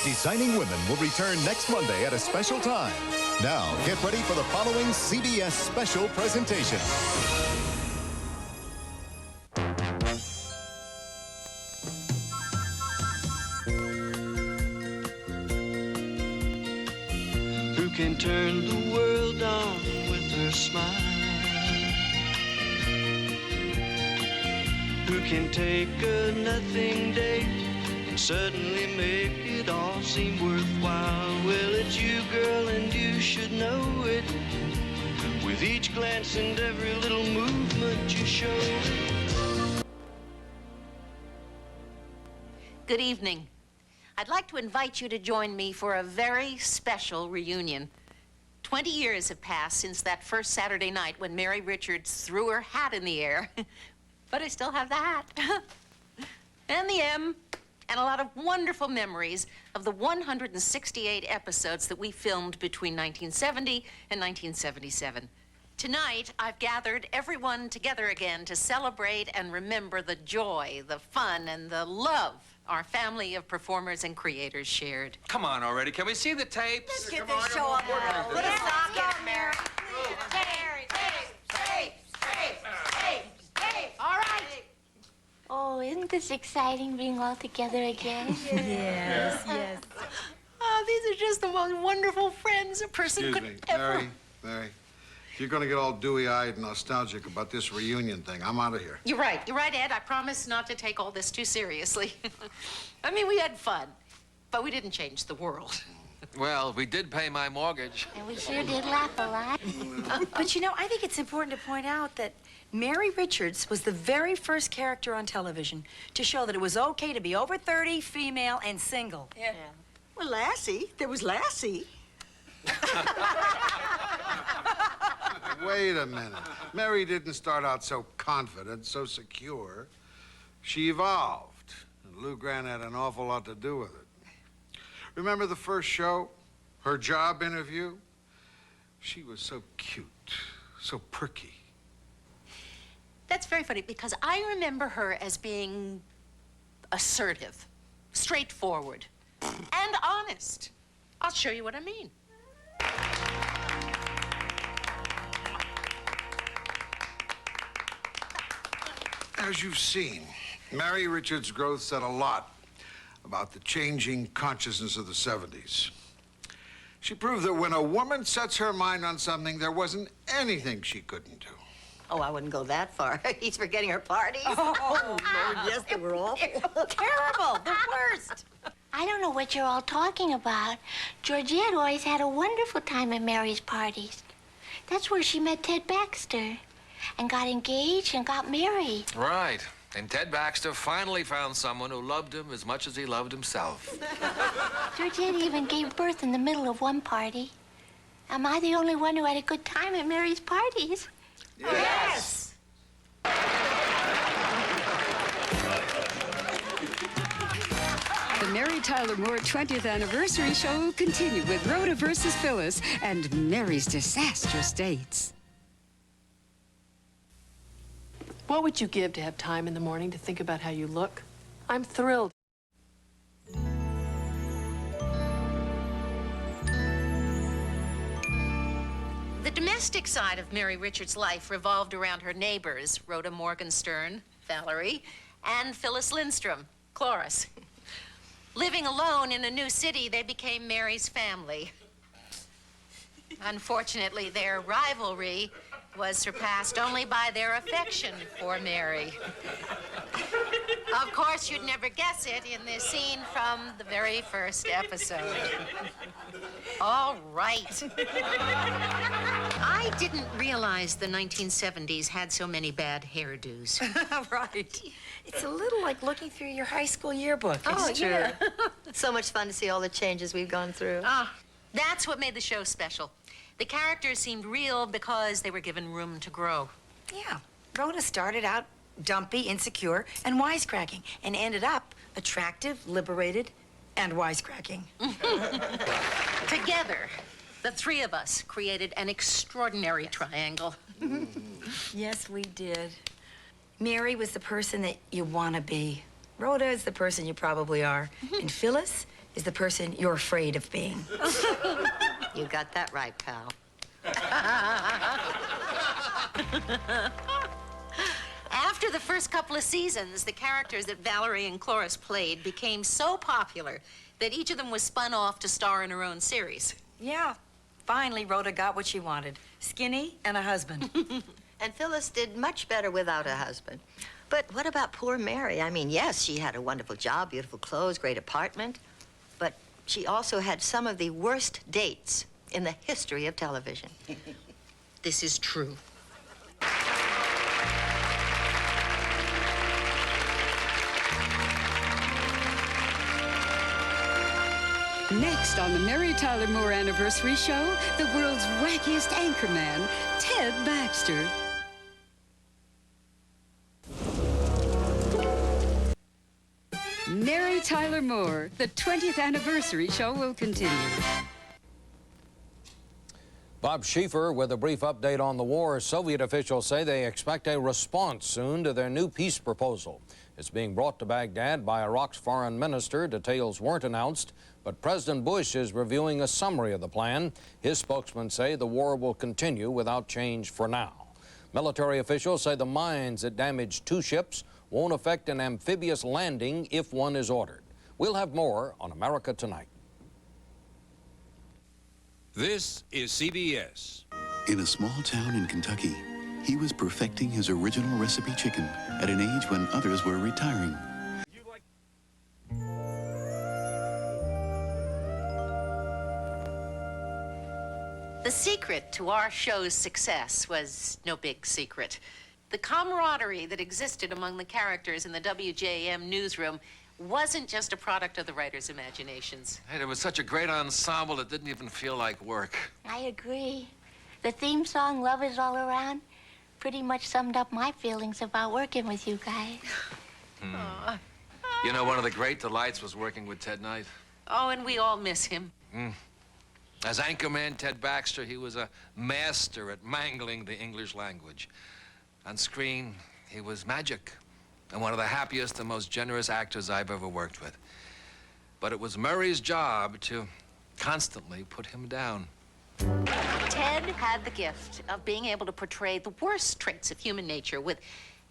Designing Women will return next Monday at a special time. Now, get ready for the following CBS special presentation. Who can turn the world on with her smile? Who can take a nothing day and suddenly make it all seem worthwhile? Well, it's you, girl, and you should know it. With each glance and every little movement you show. Good evening. I'd like to invite you to join me for a very special reunion. 20 years have passed since that first Saturday night when Mary Richards threw her hat in the air. But I still have the hat. And the M. And a lot of wonderful memories of the 168 episodes that we filmed between 1970 and 1977. Tonight, I've gathered everyone together again to celebrate and remember the joy, the fun, and the love our family of performers and creators shared. Come on already. Can we see the tapes? Let's get this show up. Let us knock it, Mary. Tapes. All right. Oh, isn't this exciting being all together again? Yes. Oh, these are just the most wonderful friends a person could ever... Mary, if you're going to get all dewy-eyed and nostalgic about this reunion thing, I'm out of here. You're right, Ed. I promise not to take all this too seriously. I mean, we had fun, but we didn't change the world. Well, we did pay my mortgage. And we sure did laugh a lot. But you know, I think it's important to point out that Mary Richards was the very first character on television to show that it was okay to be over 30, female, and single. Yeah. Well, Lassie. There was Lassie. Wait a minute. Mary didn't start out so confident, so secure. She evolved, and Lou Grant had an awful lot to do with it. Remember the first show? Her job interview? She was so cute, so perky. That's very funny because I remember her as being assertive, straightforward, and honest. I'll show you what I mean. As you've seen, Mary Richards' growth said a lot about the changing consciousness of the 70s. She proved that when a woman sets her mind on something, there wasn't anything she couldn't do. Oh, I wouldn't go that far. He's forgetting her parties. Oh, Lord, yes, they were awful. Terrible, the worst. I don't know what you're all talking about. Georgette always had a wonderful time at Mary's parties. That's where she met Ted Baxter and got engaged and got married. Right. And Ted Baxter finally found someone who loved him as much as he loved himself. Georgette even gave birth in the middle of one party. Am I the only one who had a good time at Mary's parties? Yes! The Mary Tyler Moore 20th anniversary show will continue with Rhoda versus Phyllis and Mary's disastrous dates. What would you give to have time in the morning to think about how you look? I'm thrilled. The domestic side of Mary Richards' life revolved around her neighbors, Rhoda Morgenstern, Valerie, and Phyllis Lindstrom, Cloris. Living alone in a new city, they became Mary's family. Unfortunately, their rivalry was surpassed only by their affection for Mary. Of course, you'd never guess it in this scene from the very first episode. All right. I didn't realize the 1970s had so many bad hairdos. Right. It's a little like looking through your high school yearbook. It's true. It's so much fun to see all the changes we've gone through. That's what made the show special. The characters seemed real because they were given room to grow. Yeah. Rhoda started out dumpy, insecure, and wisecracking, and ended up attractive, liberated, and wisecracking. Together, the three of us created an extraordinary triangle. Yes, we did. Mary was the person that you want to be. Rhoda is the person you probably are. And Phyllis is the person you're afraid of being. You got that right, pal. After the first couple of seasons, the characters that Valerie and Cloris played became so popular that each of them was spun off to star in her own series. Yeah, finally Rhoda got what she wanted. Skinny and a husband. And Phyllis did much better without a husband. But what about poor Mary? I mean, yes, she had a wonderful job, beautiful clothes, great apartment, but she also had some of the worst dates in the history of television. This is true. Next on the Mary Tyler Moore Anniversary Show, the world's wackiest anchorman, Ted Baxter. Mary Tyler Moore, the 20th Anniversary Show will continue. Bob Schieffer with a brief update on the war. Soviet officials say they expect a response soon to their new peace proposal. It's being brought to Baghdad by Iraq's foreign minister. Details weren't announced, but President Bush is reviewing a summary of the plan. His spokesman say the war will continue without change for now. Military officials say the mines that damaged 2 ships won't affect an amphibious landing if one is ordered. We'll have more on America Tonight. This is CBS. In a small town in Kentucky, he was perfecting his original recipe chicken at an age when others were retiring. The secret to our show's success was no big secret. The camaraderie that existed among the characters in the WJM newsroom wasn't just a product of the writers' imaginations. Hey, there was such a great ensemble it didn't even feel like work. I agree. The theme song, Love Is All Around, pretty much summed up my feelings about working with you guys. You know, one of the great delights was working with Ted Knight. Oh, and we all miss him. As anchorman Ted Baxter, he was a master at mangling the English language. On screen, he was magic, and one of the happiest and most generous actors I've ever worked with. But it was Murray's job to constantly put him down. Ted had the gift of being able to portray the worst traits of human nature with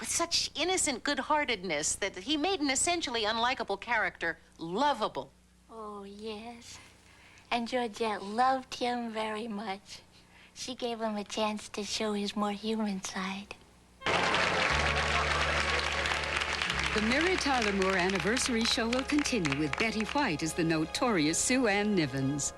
such innocent good-heartedness that he made an essentially unlikable character lovable. Oh, yes. And Georgette loved him very much. She gave him a chance to show his more human side. The Mary Tyler Moore Anniversary Show will continue with Betty White as the notorious Sue Ann Nivens.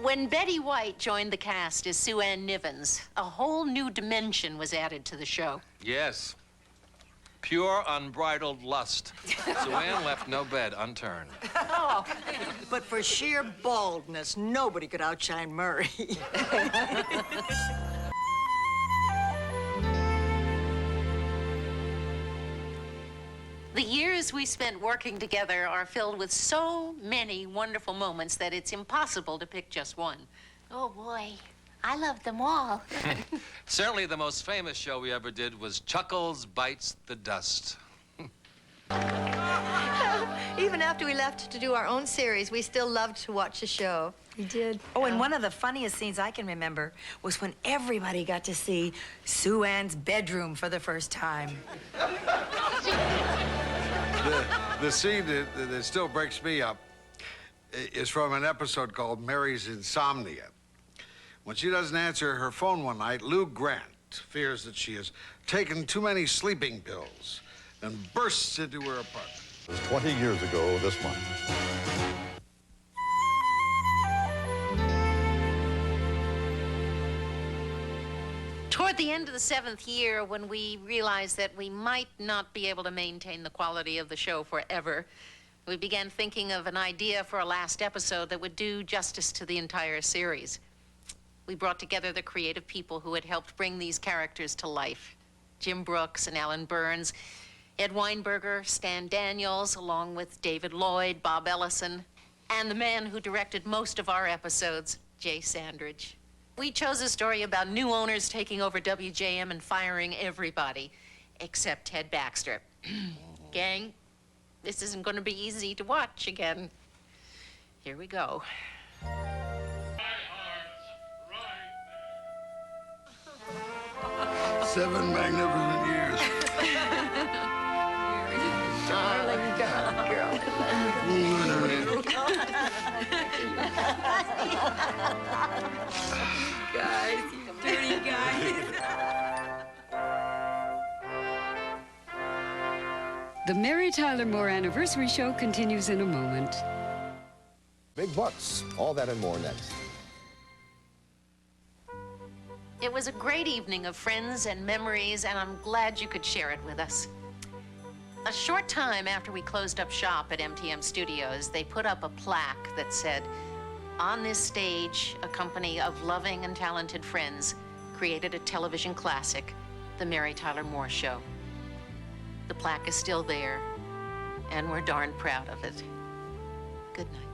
When Betty White joined the cast as Sue Ann Nivens, a whole new dimension was added to the show. Yes. Pure, unbridled lust. Sue-Ann left no bed unturned. Oh, but for sheer baldness, nobody could outshine Murray. The years we spent working together are filled with so many wonderful moments that it's impossible to pick just one. Oh, boy. I loved them all. Certainly the most famous show we ever did was Chuckles Bites the Dust. Even after we left to do our own series, we still loved to watch the show. We did. Oh, and one of the funniest scenes I can remember was when everybody got to see Sue Ann's bedroom for the first time. The scene that still breaks me up is from an episode called Mary's Insomnia. When she doesn't answer her phone one night, Lou Grant fears that she has taken too many sleeping pills and bursts into her apartment. It was 20 years ago this month. Toward the end of the 7th year, when we realized that we might not be able to maintain the quality of the show forever, we began thinking of an idea for a last episode that would do justice to the entire series. We brought together the creative people who had helped bring these characters to life. Jim Brooks and Alan Burns, Ed Weinberger, Stan Daniels, along with David Lloyd, Bob Ellison, and the man who directed most of our episodes, Jay Sandridge. We chose a story about new owners taking over WJM and firing everybody, except Ted Baxter. Gang, this isn't going to be easy to watch again. Here we go. 7 magnificent years. Darling girl. Guys, you dirty guys. The Mary Tyler Moore Anniversary Show continues in a moment. Big bucks. All that and more next. It was a great evening of friends and memories, and I'm glad you could share it with us. A short time after we closed up shop at MTM Studios, they put up a plaque that said, "On this stage, a company of loving and talented friends created a television classic, The Mary Tyler Moore Show." The plaque is still there, and we're darn proud of it. Good night.